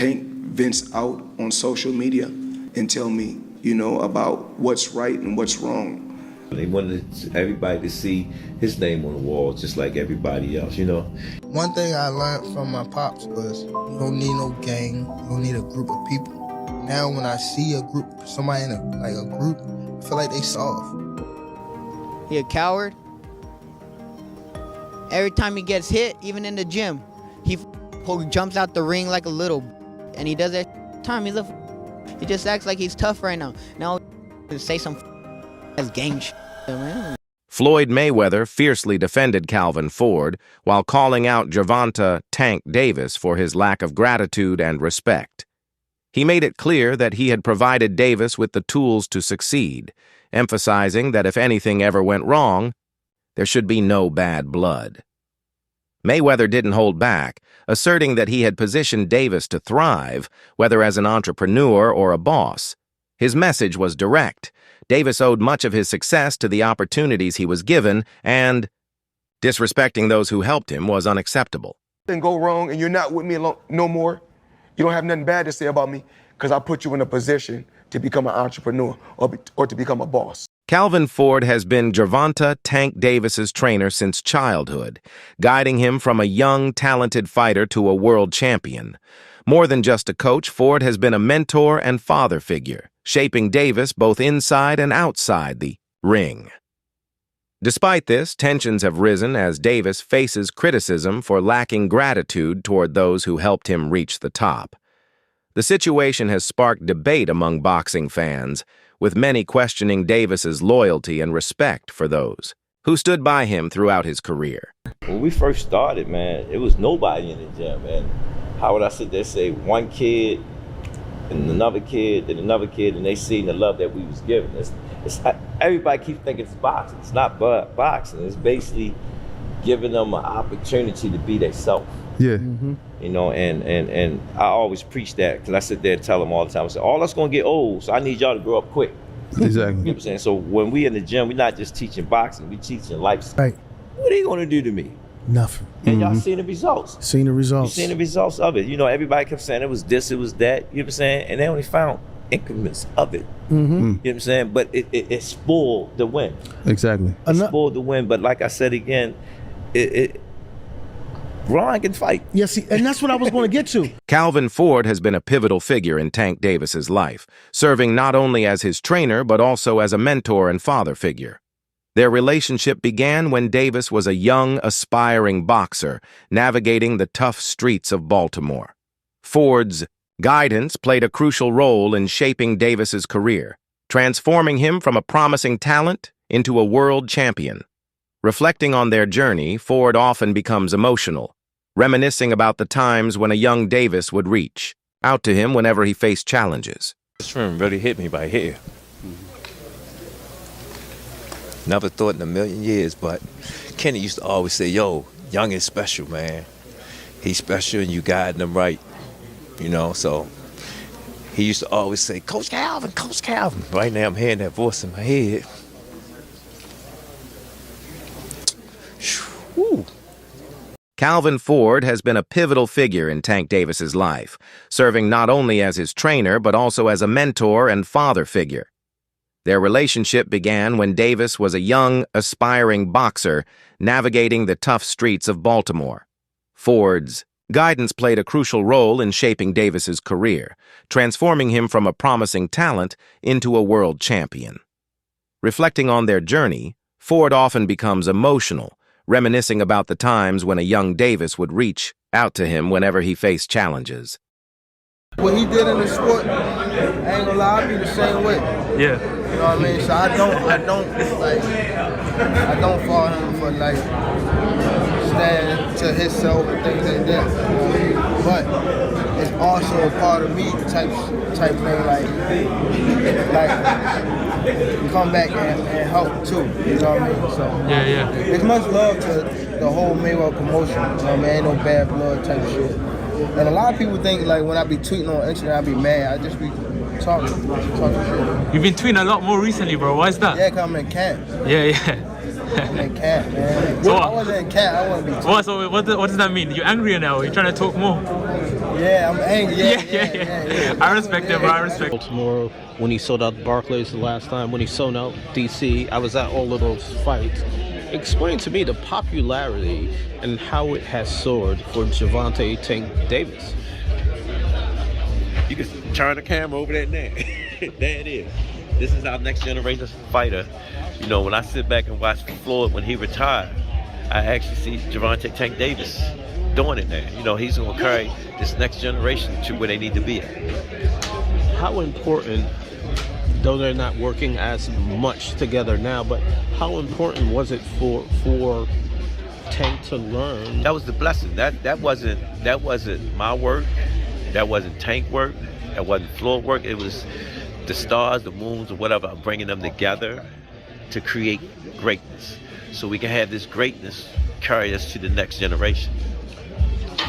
Tank vents out on social media and tell me, you know, about what's right and what's wrong. They wanted everybody to see his name on the wall just like everybody else, you know. One thing I learned from my pops was you don't need no gang, you don't need a group of people. Now when I see a group, somebody in a group, I feel like they soft. He a coward. Every time he gets hit, even in the gym, he jumps out the ring like a little, and he does that time. He just acts like he's tough right now. Now, say some as gang shit, man. Floyd Mayweather fiercely defended Calvin Ford while calling out Gervonta "Tank" Davis for his lack of gratitude and respect. He made it clear that he had provided Davis with the tools to succeed, emphasizing that if anything ever went wrong, there should be no bad blood. Mayweather didn't hold back, asserting that he had positioned Davis to thrive, whether as an entrepreneur or a boss. His message was direct. Davis owed much of his success to the opportunities he was given, and disrespecting those who helped him was unacceptable. Then go wrong and you're not with me no more. You don't have nothing bad to say about me because I put you in a position to become an entrepreneur or to become a boss. Calvin Ford has been Gervonta "Tank" Davis's trainer since childhood, guiding him from a young, talented fighter to a world champion. More than just a coach, Ford has been a mentor and father figure, shaping Davis both inside and outside the ring. Despite this, tensions have risen as Davis faces criticism for lacking gratitude toward those who helped him reach the top. The situation has sparked debate among boxing fans, with many questioning Davis's loyalty and respect for those who stood by him throughout his career. When we first started, man, it was nobody in the gym, man. How would I sit there and say one kid and another kid and another kid, and they seen the love that we was given? Everybody keeps thinking it's boxing. It's not boxing. It's basically giving them an opportunity to be themselves. Yeah. You know, and I always preach that because I sit there and tell them all the time. I say, all that's gonna get old, so I need y'all to grow up quick. Exactly. You know what I'm saying? So when we in the gym, we're not just teaching boxing, we teaching lifestyle. Right. What are they gonna do to me? Nothing. And y'all seen the results. Seen the results. You seen the results of it. You know, everybody kept saying it was this, it was that, you know what I'm saying? And they only found increments of it. You know what I'm saying? But it spoiled the win. Exactly. It spoiled the win. But like I said again, Ron can fight. Yeah, see, and that's what I was going to get to. Calvin Ford has been a pivotal figure in Tank Davis's life, serving not only as his trainer but also as a mentor and father figure. Their relationship began when Davis was a young, aspiring boxer navigating the tough streets of Baltimore. Ford's guidance played a crucial role in shaping Davis's career, transforming him from a promising talent into a world champion. Reflecting on their journey, Ford often becomes emotional, reminiscing about the times when a young Davis would reach out to him whenever he faced challenges. This room really hit me right here. Never thought in a million years, but Kenny used to always say, yo, Young is special, man. He's special and you guiding him right, you know, so he used to always say, Coach Calvin, Coach Calvin. Right now I'm hearing that voice in my head. Whew. Calvin Ford has been a pivotal figure in Tank Davis's life, serving not only as his trainer but also as a mentor and father figure. Their relationship began when Davis was a young, aspiring boxer navigating the tough streets of Baltimore. Ford's guidance played a crucial role in shaping Davis's career, transforming him from a promising talent into a world champion. Reflecting on their journey, Ford often becomes emotional, reminiscing about the times when a young Davis would reach out to him whenever he faced challenges. What he did in the sport, I ain't gonna lie, I be the same way. Yeah. You know what I mean? So I don't follow him for like stand to himself and things like that. You know what I mean? But it's also a part of me type thing, like come back and help too. You know what I mean? So Yeah. it's much love to the whole Mayweather promotion. You know what I mean? Ain't no bad blood type shit. And a lot of people think like when I be tweeting on internet, I be mad. I just be talking shit. You've been tweeting a lot more recently, bro. Why is that? Yeah, cause I'm in camp. Yeah. I'm in camp, man. So I wasn't in camp, I wouldn't be tweeting. What does that mean? You're angrier now? You're trying to talk more? Yeah, I'm angry. Yeah. I respect it, bro. I respect it. Baltimore, when he sold out Barclays the last time, when he sold out DC, I was at all of those fights. Explain to me the popularity and how it has soared for Gervonta Tank Davis. You can turn the camera over there now. There it is. This is our next generation fighter. You know, when I sit back and watch Floyd when he retired, I actually see Gervonta Tank Davis doing it now. You know, he's going to carry this next generation to where they need to be at. How important, though they're not working as much together now, but how important was it for Tank to learn? That was the blessing. That wasn't my work. That wasn't Tank work. That wasn't Floyd work. It was the stars, the moons, or whatever, bringing them together to create greatness. So we can have this greatness carry us to the next generation.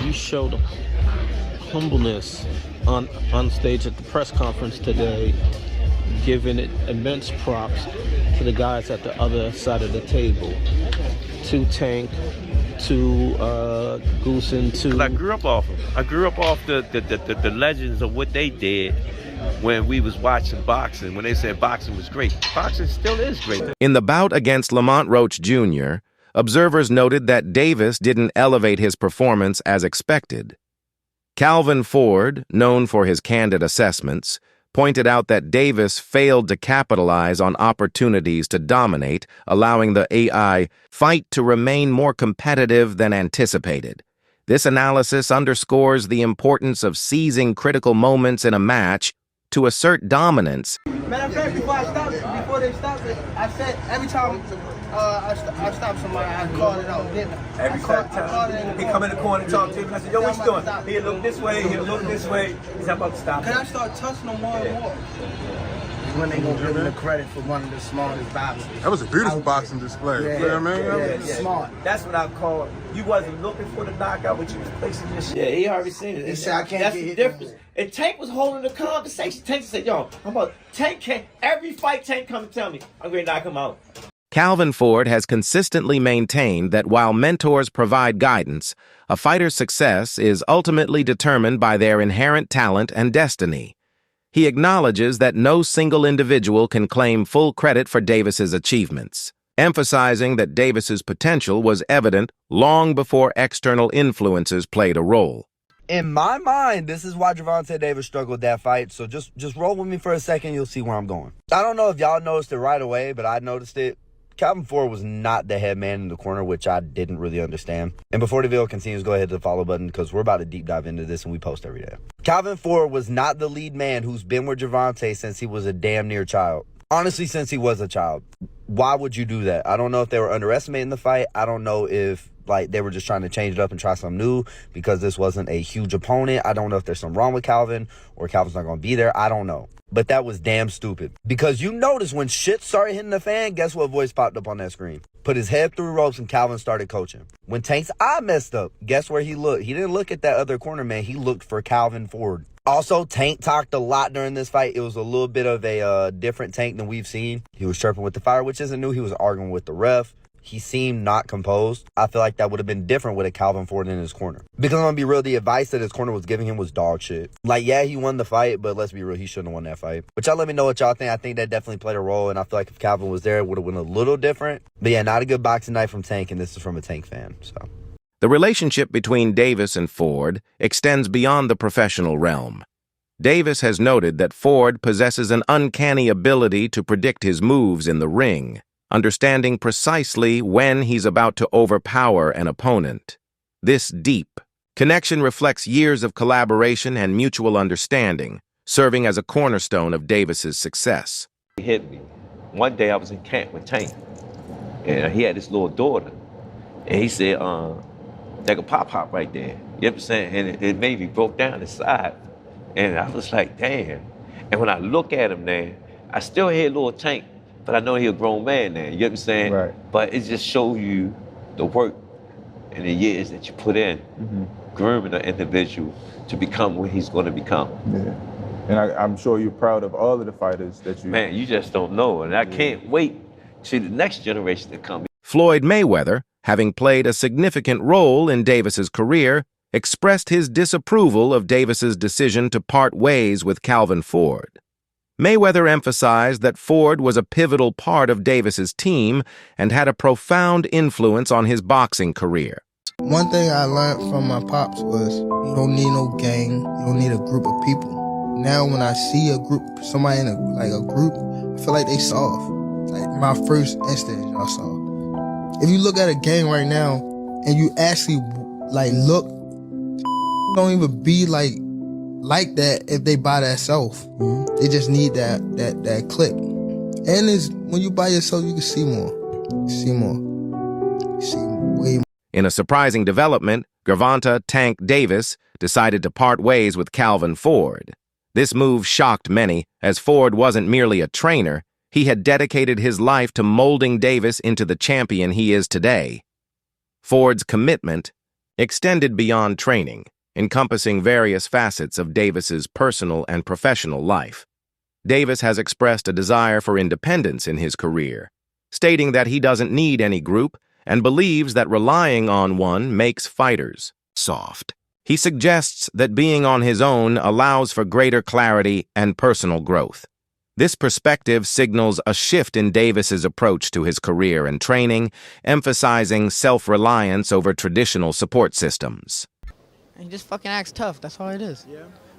You showed humbleness on stage at the press conference today, giving it immense props to the guys at the other side of the table, to Tank, to Goosen, to... I grew up off them. I grew up off the legends of what they did when we was watching boxing, when they said boxing was great. Boxing still is great. In the bout against Lamont Roach Jr., observers noted that Davis didn't elevate his performance as expected. Calvin Ford, known for his candid assessments, pointed out that Davis failed to capitalize on opportunities to dominate, allowing the AI fight to remain more competitive than anticipated. This analysis underscores the importance of seizing critical moments in a match to assert dominance. Matter of fact, before they stopped it, I said every time I stopped somebody, I called it out, didn't I? Every time he come in the corner and talk to him, and I said, yo, what you doing? He'll look this way, he'll look this way. He's about to stop. Can I start touching them more and more? When they gonna give him the credit for one of the smartest boxers. That was a beautiful boxing display. Yeah, You know what I mean? Smart. That's what I call it. You wasn't looking for the knockout, but you was placing your shit. Yeah, he already seen it. He said, I can't That's get the hit difference. And Tank was holding the conversation. Tank said, yo, Tank can't, every fight Tank come and tell me, I'm going to knock him out. Calvin Ford has consistently maintained that while mentors provide guidance, a fighter's success is ultimately determined by their inherent talent and destiny. He acknowledges that no single individual can claim full credit for Davis's achievements, emphasizing that Davis's potential was evident long before external influences played a role. In my mind, this is why Gervonta Davis struggled that fight, so just roll with me for a second, you'll see where I'm going. I don't know if y'all noticed it right away, but I noticed it. Calvin Ford was not the head man in the corner, which I didn't really understand. And before the video continues, go ahead to the follow button because we're about to deep dive into this and we post every day. Calvin Ford was not the lead man who's been with Gervonta since he was a damn near child. Honestly, since he was a child. Why would you do that? I don't know if they were underestimating the fight. I don't know if they were just trying to change it up and try something new because this wasn't a huge opponent. I don't know if there's something wrong with Calvin or Calvin's not going to be there. I don't know. But that was damn stupid. Because you notice when shit started hitting the fan, guess what voice popped up on that screen? Put his head through ropes and Calvin started coaching. When Tank's eye messed up, guess where he looked? He didn't look at that other corner man. He looked for Calvin Ford. Also, Tank talked a lot during this fight. It was a little bit of a different Tank than we've seen. He was chirping with the fire, which isn't new. He was arguing with the ref. He seemed not composed. I feel like that would have been different with a Calvin Ford in his corner. Because I'm going to be real, the advice that his corner was giving him was dog shit. Like, yeah, he won the fight, but let's be real, he shouldn't have won that fight. But y'all let me know what y'all think. I think that definitely played a role, and I feel like if Calvin was there, it would have been a little different. But yeah, not a good boxing night from Tank, and this is from a Tank fan, so. The relationship between Davis and Ford extends beyond the professional realm. Davis has noted that Ford possesses an uncanny ability to predict his moves in the ring, understanding precisely when he's about to overpower an opponent. This deep connection reflects years of collaboration and mutual understanding, serving as a cornerstone of Davis's success. He hit me. One day I was in camp with Tank, and he had this little daughter, and he said, "Take a pop right there." You know what I'm saying? And it made me broke down inside, and I was like, "Damn!" And when I look at him, man, I still hear little Tank. But I know he's a grown man now, you know what I'm saying? Right. But it just shows you the work and the years that you put in, grooming an individual to become what he's going to become. Yeah. And I'm sure you're proud of all of the fighters that you... Man, you just don't know. And I can't wait to the next generation to come. Floyd Mayweather, having played a significant role in Davis's career, expressed his disapproval of Davis's decision to part ways with Calvin Ford. Mayweather emphasized that Ford was a pivotal part of Davis's team and had a profound influence on his boxing career. One thing I learned from my pops was you don't need no gang, you don't need a group of people. Now when I see a group, somebody in a group, I feel like they soft. Like my first instinct, y'all saw. If you look at a gang right now and you actually look, don't even be like that if they by themselves. They just need that click. And when you by yourself, you can see more. See way more. In a surprising development, Gervonta "Tank" Davis decided to part ways with Calvin Ford. This move shocked many, as Ford wasn't merely a trainer, he had dedicated his life to molding Davis into the champion he is today. Ford's commitment extended beyond training, encompassing various facets of Davis's personal and professional life. Davis has expressed a desire for independence in his career, stating that he doesn't need any group and believes that relying on one makes fighters soft. He suggests that being on his own allows for greater clarity and personal growth. This perspective signals a shift in Davis's approach to his career and training, emphasizing self-reliance over traditional support systems. He just fucking acts tough. That's all it is.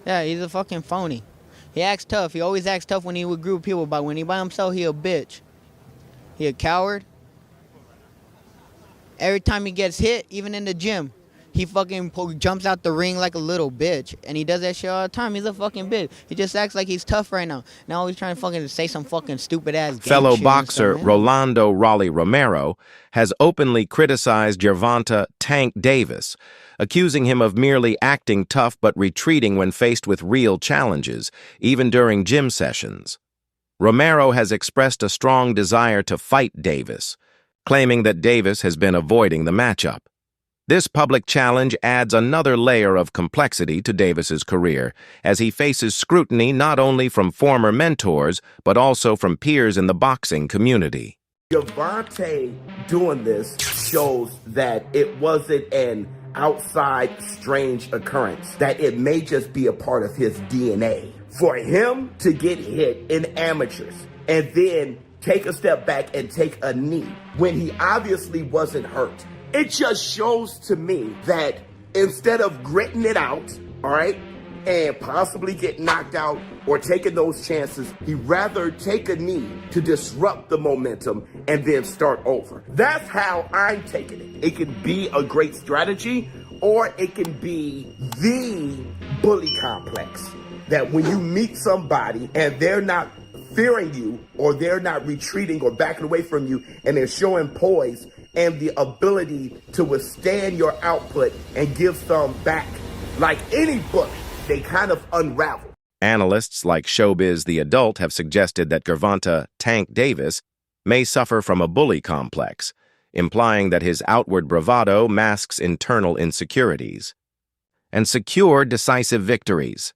Yeah, he's a fucking phony. He acts tough. He always acts tough when he with a group of people, but when he by himself, he a bitch. He a coward. Every time he gets hit, even in the gym, he fucking jumps out the ring like a little bitch. And he does that shit all the time. He's a fucking bitch. He just acts like he's tough right now. Now he's trying to fucking say some fucking stupid ass Fellow shit boxer and stuff, Rolando "Raleigh" Romero has openly criticized Gervonta "Tank" Davis, accusing him of merely acting tough but retreating when faced with real challenges, even during gym sessions. Romero has expressed a strong desire to fight Davis, claiming that Davis has been avoiding the matchup. This public challenge adds another layer of complexity to Davis's career, as he faces scrutiny not only from former mentors, but also from peers in the boxing community. Gervonta doing this shows that it wasn't an outside strange occurrence, that it may just be a part of his DNA. For him to get hit in amateurs and then take a step back and take a knee when he obviously wasn't hurt, it just shows to me that instead of gritting it out, all right, and possibly get knocked out or taking those chances, he'd rather take a knee to disrupt the momentum and then start over. That's how I'm taking it. It can be a great strategy, or it can be the bully complex, that when you meet somebody and they're not fearing you, or they're not retreating or backing away from you, and they're showing poise and the ability to withstand your output and give some back, like any book, they kind of unravel. Analysts like Showbiz the Adult have suggested that Gervonta "Tank" Davis may suffer from a bully complex, implying that his outward bravado masks internal insecurities. And secure decisive victories.